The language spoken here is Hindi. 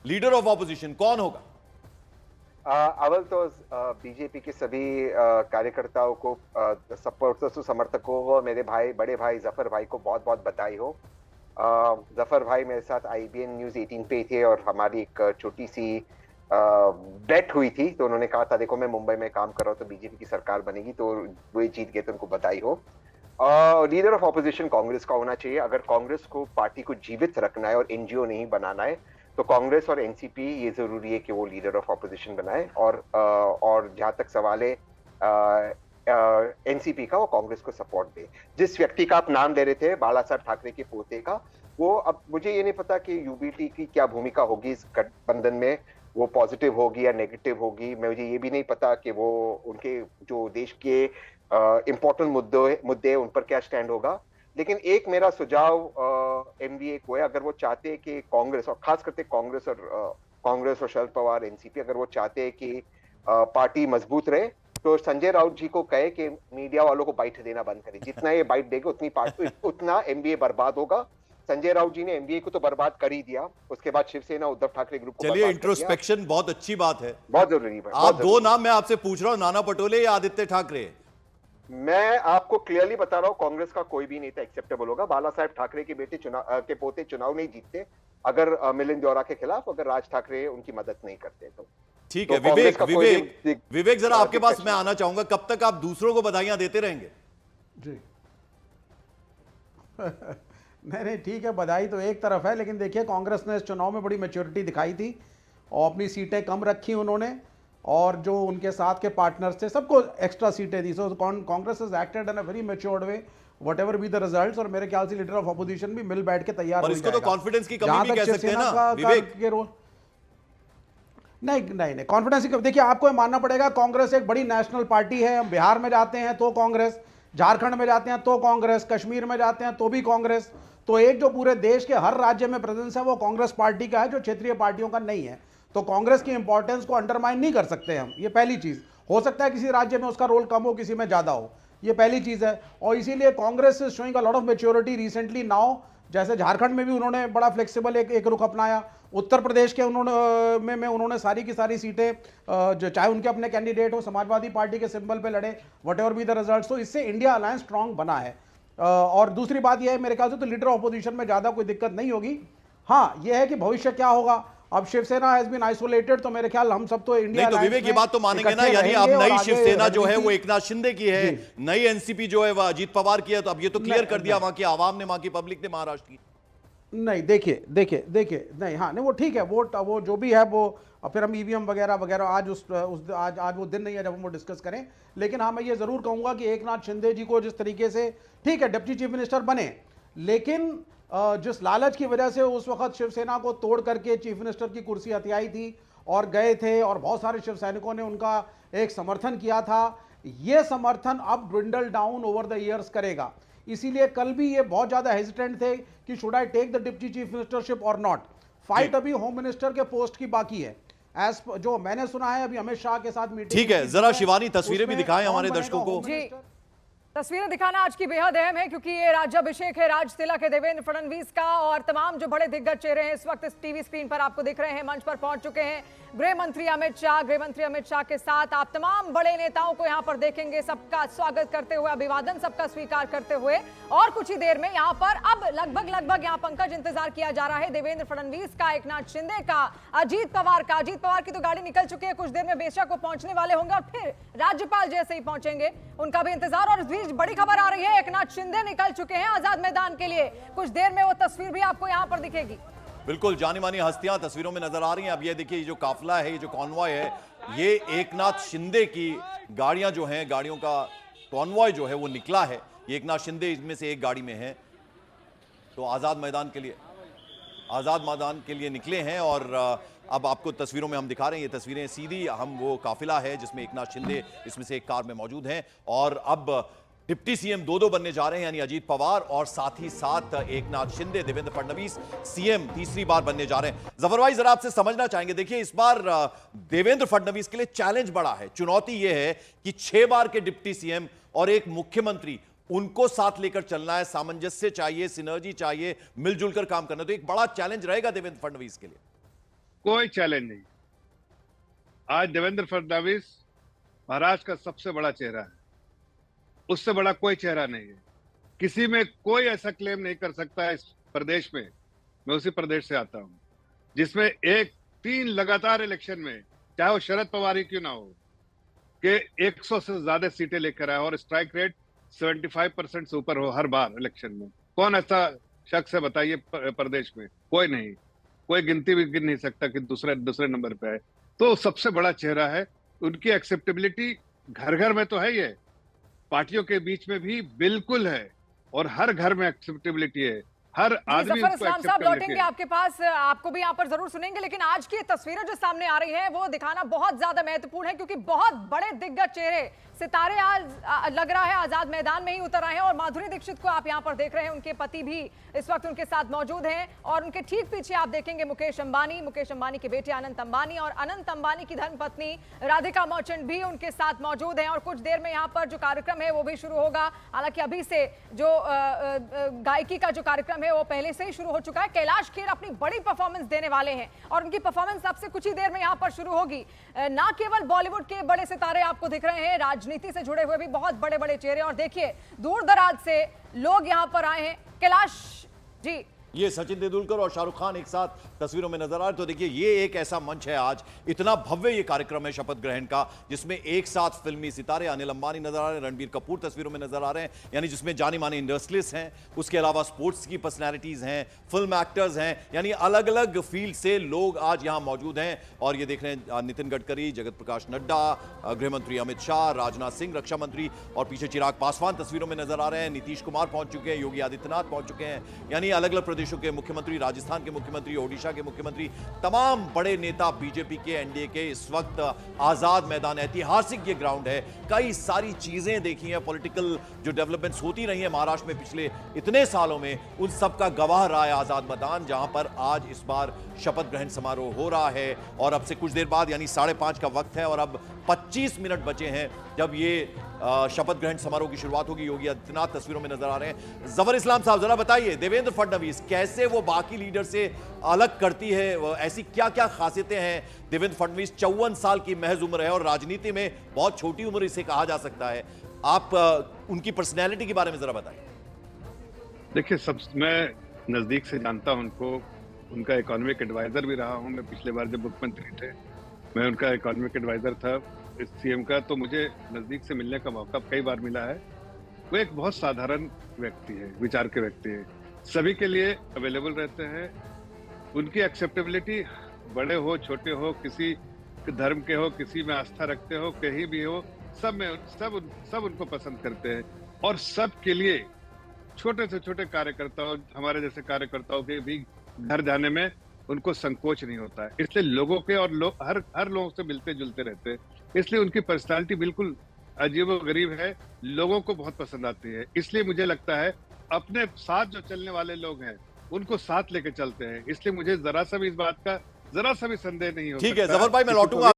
लीडर ऑफ ऑपोजिशन कौन होगा? अव्वल तो बीजेपी के सभी कार्यकर्ताओं को, सपोर्टर्स, समर्थकों को, मेरे भाई, बड़े भाई जफर भाई को बहुत बहुत बधाई हो। जफर भाई मेरे साथ IBN न्यूज 18 पे थे और हमारी एक छोटी सी बेट हुई थी। तो उन्होंने कहा था देखो मैं मुंबई में काम कर रहा हूँ तो बीजेपी की सरकार बनेगी, तो वो जीत गए, तो उनको बधाई हो। लीडर ऑफ ऑपोजिशन कांग्रेस का होना चाहिए। अगर कांग्रेस को पार्टी को जीवित रखना है और NGO नहीं बनाना है, तो कांग्रेस और NCP ये जरूरी है कि वो लीडर ऑफ ऑपोजिशन बनाए। और जहां तक सवाल है NCP का, वो कांग्रेस को सपोर्ट दे। जिस व्यक्ति का आप नाम ले रहे थे, बाला साहब ठाकरे के पोते का, वो, अब मुझे ये नहीं पता कि UBT की क्या भूमिका होगी इस गठबंधन में, वो पॉजिटिव होगी या नेगेटिव होगी। मुझे ये भी नहीं पता कि वो उनके जो देश के इंपॉर्टेंट मुद्दे उन पर क्या स्टैंड होगा। लेकिन एक मेरा सुझाव MVA को है, अगर वो चाहते हैं कि कांग्रेस, और खास करके कांग्रेस और शरद पवार, NCP, अगर वो चाहते हैं कि पार्टी मजबूत रहे, तो संजय राउत जी को कहे कि मीडिया वालों को बाइट देना बंद करें। जितना ये बाइट देगा उतना MVA बर्बाद होगा। संजय राउत जी ने MVA को तो बर्बाद कर ही दिया, उसके बाद शिवसेना उद्धव ठाकरे ग्रुप को। चलिए, इंट्रोस्पेक्शन बहुत अच्छी बात है, बहुत जरूरी है। आप दो नाम मैं आपसे पूछ रहा हूं, नाना पटोले या आदित्य ठाकरे? मैं आपको क्लियरली बता रहा हूं, कांग्रेस का कोई भी नेता एक्सेप्टेबल होगा। बाला साहब ठाकरे के बेटे के पोते चुनाव नहीं जीतते अगर मिलिंद देओरा के खिलाफ, अगर राज ठाकरे उनकी मदद नहीं करते तो। ठीक है। विवेक जरा आपके पास मैं आना चाहूंगा, कब तक आप दूसरों को बधाइयां देते रहेंगे? जी नहीं, ठीक है, बधाई तो एक तरफ है, लेकिन देखिए कांग्रेस ने इस चुनाव में बड़ी मैच्योरिटी दिखाई थी और अपनी सीटें कम रखी उन्होंने, और जो उनके साथ के पार्टनर्स थे सबको एक्स्ट्रा सीटें दी। So Congress has acted in a very matured way, whatever be the results. और मेरे ख्याल से लीडर ऑफ ऑपोजिशन भी मिल बैठ के तैयार हो जाएगा। इसको तो कॉन्फिडेंस की कमी भी कह सकते हैं ना विवेक? नहीं, कॉन्फिडेंस की, देखिए आपको मानना पड़ेगा कांग्रेस एक बड़ी नेशनल पार्टी है। हम बिहार में जाते हैं तो कांग्रेस, झारखंड में जाते हैं तो कांग्रेस, कश्मीर में जाते हैं तो भी कांग्रेस। तो एक जो पूरे देश के हर राज्य में प्रेजेंस है वो कांग्रेस पार्टी का है, जो क्षेत्रीय पार्टियों का नहीं है। तो कांग्रेस की इंपॉर्टेंस को अंडरमाइन नहीं कर सकते हम, ये पहली चीज। हो सकता है किसी राज्य में उसका रोल कम हो, किसी में ज्यादा हो, ये पहली चीज है। और इसीलिए Congress is showing a lot of maturity recently now. जैसे झारखंड में भी उन्होंने बड़ा फ्लेक्सिबल एक रुख अपनाया। उत्तर प्रदेश के उन्होंने सारी की सारी सीटें, जो चाहे उनके अपने कैंडिडेट हो, समाजवादी पार्टी के सिंबल पे लड़े, व्हाटएवर बी द रिजल्ट्स। तो इससे इंडिया अलायंस स्ट्रांग बना है। और दूसरी बात यह है, मेरे ख्याल से तो लीडर ऑपोजिशन में ज्यादा कोई दिक्कत नहीं होगी। हाँ, यह है कि भविष्य क्या होगा। अब शिवसेना हैज बीन आइसोलेटेड, तो मेरे ख्याल हम सब तो इंडिया, नहीं तो विवेक ये बात तो मानेंगे ना, यानी अब नई शिवसेना जो है वो एकनाथ शिंदे की है, नई NCP जो है वो अजीत पवार की है। तो अब ये तो क्लियर कर दिया वहां की आवाम ने, वहां की पब्लिक ने, महाराष्ट्र की। नहीं, देखिए नहीं, हाँ नहीं, वो ठीक है, वो जो भी है वो, फिर हम EVM वगैरह आज आज वो दिन नहीं है जब हम वो डिस्कस करें। लेकिन हाँ, मैं ये जरूर कहूंगा कि एकनाथ शिंदे जी को जिस तरीके से, ठीक है डिप्टी चीफ मिनिस्टर बने, लेकिन जिस लालच की वजह से उस वक्त शिवसेना को तोड़ करके चीफ मिनिस्टर की कुर्सी हथियाई थी और गए थे, और बहुत सारे शिव सैनिकों ने उनका एक समर्थन किया था, ये समर्थन अब dwindle down over the years करेगा। इसीलिए कल भी ये बहुत ज्यादा हेजिटेंट थे कि should I take the deputy chief ministership और नॉट। फाइट अभी होम मिनिस्टर के पोस्ट की बाकी है, एज जो मैंने सुना है। अभी अमित शाह के साथ मीटिंग। ठीक है, जरा शिवानी तस्वीरें भी दिखाएं हमारे दर्शकों को। तस्वीरें दिखाना आज की बेहद अहम है, क्योंकि ये राज्याभिषेक है राज तिलक है देवेंद्र फडणवीस का, और तमाम जो बड़े दिग्गज चेहरे हैं इस वक्त इस टीवी स्क्रीन पर आपको दिख रहे हैं, मंच पर पहुंच चुके हैं। गृह मंत्री अमित शाह के साथ आप तमाम बड़े नेताओं को यहां पर देखेंगे, सबका स्वागत करते हुए, अभिवादन सबका स्वीकार करते हुए। और कुछ ही देर में यहां पर अब लगभग यहां पंकज इंतजार किया जा रहा है देवेंद्र फडणवीस का, एकनाथ शिंदे का, अजीत पवार का। अजीत पवार की तो गाड़ी निकल चुकी है, कुछ देर में बेशक वो पहुंचने वाले होंगे, और फिर राज्यपाल जैसे ही पहुंचेंगे उनका भी इंतजार। और इस बीच बड़ी खबर आ रही है, एकनाथ शिंदे निकल चुके हैं आजाद मैदान के लिए। कुछ देर में वो तस्वीर भी आपको यहां पर दिखेगी। बिल्कुल, जानी मानी हस्तियां तस्वीरों में नजर आ रही हैं। अब ये देखिए, ये जो काफिला है, ये जो कॉन्वॉय है, ये एकनाथ शिंदे की गाड़ियां जो हैं, गाड़ियों का कॉन्वॉय जो है वो निकला है। ये एकनाथ शिंदे इनमें से एक गाड़ी में है। तो आजाद मैदान के लिए निकले हैं। और अब आपको तस्वीरों में हम दिखा रहे हैं, ये तस्वीरें सीधी हम वो काफिला है जिसमें एकनाथ शिंदे इसमें से एक कार में मौजूद हैं। और अब डिप्टी CM दो बनने जा रहे हैं, यानी अजीत पवार और साथ ही साथ एकनाथ शिंदे, देवेंद्र फडणवीस CM तीसरी बार बनने जा रहे हैं। जफर भाई, जरा आपसे समझना चाहेंगे, देखिए इस बार देवेंद्र फडणवीस के लिए चैलेंज बड़ा है, चुनौती यह है कि 6 बार के डिप्टी CM और एक मुख्यमंत्री, उनको साथ लेकर चलना है, सामंजस्य चाहिए, सिनर्जी चाहिए, मिलजुल कर काम करना। तो एक बड़ा चैलेंज रहेगा देवेंद्र फडणवीस के लिए। कोई चैलेंज नहीं। आज देवेंद्र फडणवीस महाराष्ट्र का सबसे बड़ा चेहरा है, उससे बड़ा कोई चेहरा नहीं है। किसी में कोई ऐसा क्लेम नहीं कर सकता है इस प्रदेश में, मैं उसी प्रदेश से आता हूं, जिसमें 3 लगातार इलेक्शन में, चाहे वो शरद पवार ही क्यों ना हो, कि 100 से ज्यादा सीटें लेकर आए और स्ट्राइक रेट 75% से ऊपर हो हर बार इलेक्शन में। कौन ऐसा शख्स है बताइए प्रदेश में? कोई नहीं, कोई गिनती भी गिन नहीं सकता कि दूसरे नंबर पे है। तो सबसे बड़ा चेहरा है, उनकी एक्सेप्टेबिलिटी घर घर में तो है ही है, पार्टियों के बीच में भी बिल्कुल है, और हर घर में एक्सेप्टेबिलिटी है, हर आदमी जफर इस्लाम साहब लौटेंगे आपके पास, आपको भी यहाँ पर जरूर सुनेंगे, लेकिन आज की तस्वीरें जो सामने आ रही हैं वो दिखाना बहुत ज्यादा महत्वपूर्ण है, क्योंकि बहुत बड़े दिग्गज चेहरे, सितारे आज लग रहा है आजाद मैदान में ही उतर आए हैं। और माधुरी दीक्षित को आप यहाँ पर देख रहे हैं, उनके पति भी इस वक्त उनके साथ मौजूद हैं, और उनके ठीक पीछे आप देखेंगे मुकेश अंबानी के बेटे अनंत अंबानी, और अनंत अंबानी की धर्मपत्नी राधिका मर्चेंट भी उनके साथ मौजूद हैं। और कुछ देर में यहाँ पर जो कार्यक्रम है वो भी शुरू होगा। हालांकि अभी से जो गायकी का जो कार्यक्रम है वो पहले से ही शुरू हो चुका है। कैलाश खेर अपनी बड़ी परफॉर्मेंस देने वाले हैं, और उनकी परफॉर्मेंस अब से कुछ ही देर में यहाँ पर शुरू होगी। ना केवल बॉलीवुड के बड़े सितारे आपको दिख रहे हैं, राजनीति से जुड़े हुए भी बहुत बड़े बड़े चेहरे, और देखिए दूर दराज से लोग यहाँ पर आए हैं। कैलाश जी, ये सचिन तेंदुलकर और शाहरुख खान एक साथ तस्वीरों में नजर आ रहे। तो देखिए, ये एक ऐसा मंच है, आज इतना भव्य ये कार्यक्रम है शपथ ग्रहण का, जिसमें एक साथ फिल्मी सितारे अनिल अंबानी नजर आ रहे हैं, रणबीर कपूर तस्वीरों में नजर आ रहे हैं, यानी जिसमें जानी मानी इंडस्ट्रियलिस्ट हैं, उसके अलावा स्पोर्ट्स की पर्सनैलिटीज हैं, फिल्म एक्टर्स हैं, यानी अलग अलग फील्ड से लोग आज यहां मौजूद हैं। और ये देख रहे हैं नितिन गडकरी, जगत प्रकाश नड्डा, गृह मंत्री अमित शाह, राजनाथ सिंह, रक्षा मंत्री, और पीछे चिराग पासवान तस्वीरों में नजर आ रहे हैं, नीतीश कुमार पहुंच चुके हैं, योगी आदित्यनाथ पहुंच चुके हैं, यानी अलग अलग प्रदेशों के मुख्यमंत्री, राजस्थान के मुख्यमंत्री, ओडिशा के मुख्यमंत्री, तमाम बड़े नेता बीजेपी के, एनडीए के इस वक्त आजाद मैदान, ऐतिहासिक ये ग्राउंड है। कई सारी चीजें देखी हैं, पॉलिटिकल जो डेवलपमेंट्स होती रही हैं महाराष्ट्र में पिछले इतने सालों में, उन सब का गवाह रहा है आजाद मैदान, जहां पर आज इस बार शपथ ग्रहण समारोह हो रहा है। और अब से कुछ देर बाद यानी 5:30 का वक्त है, और अब 25 मिनट बचे हैं जब ये शपथ ग्रहण समारोह की शुरुआत होगी। योगी आदित्यनाथ तस्वीरों में नजर आ रहे हैं। जफर इस्लाम साहब, जरा बताइए, देवेंद्र फडणवीस कैसे वो बाकी लीडर से अलग करती है, ऐसी क्या क्या खासियतें हैं? देवेंद्र फडणवीस 54 साल की महज उम्र है, और राजनीति में बहुत छोटी उम्र इसे कहा जा सकता है। आप उनकी पर्सनैलिटी के बारे में जरा बताइए। देखिए, मैं नजदीक से जानता हूं उनको, उनका इकोनॉमिक एडवाइजर भी रहा हूं। मैं पिछले बार जब मुख्यमंत्री थे, मैं उनका इकोनॉमिक एडवाइजर था सीएम का, तो मुझे नजदीक से मिलने का मौका कई बार मिला है। वो एक बहुत साधारण व्यक्ति है, विचार के व्यक्ति है, सभी के लिए अवेलेबल रहते हैं। उनकी एक्सेप्टेबिलिटी बड़े हो छोटे हो, किसी धर्म के हो, किसी में आस्था रखते हो, कहीं भी हो, सब उनको पसंद करते हैं। और सब के लिए, छोटे से छोटे कार्यकर्ताओं, हमारे जैसे कार्यकर्ताओं के भी घर जाने में उनको संकोच नहीं होता है। इसलिए लोगों के और हर लोगों से मिलते जुलते रहते हैं। इसलिए उनकी पर्सनालिटी बिल्कुल अजीबोगरीब है, लोगों को बहुत पसंद आती है। इसलिए मुझे लगता है अपने साथ जो चलने वाले लोग हैं उनको साथ लेके चलते हैं। इसलिए मुझे जरा सा भी इस बात का जरा सा भी संदेह नहीं हो ठीक है सकता। जफर भाई, मैं लौटूंगा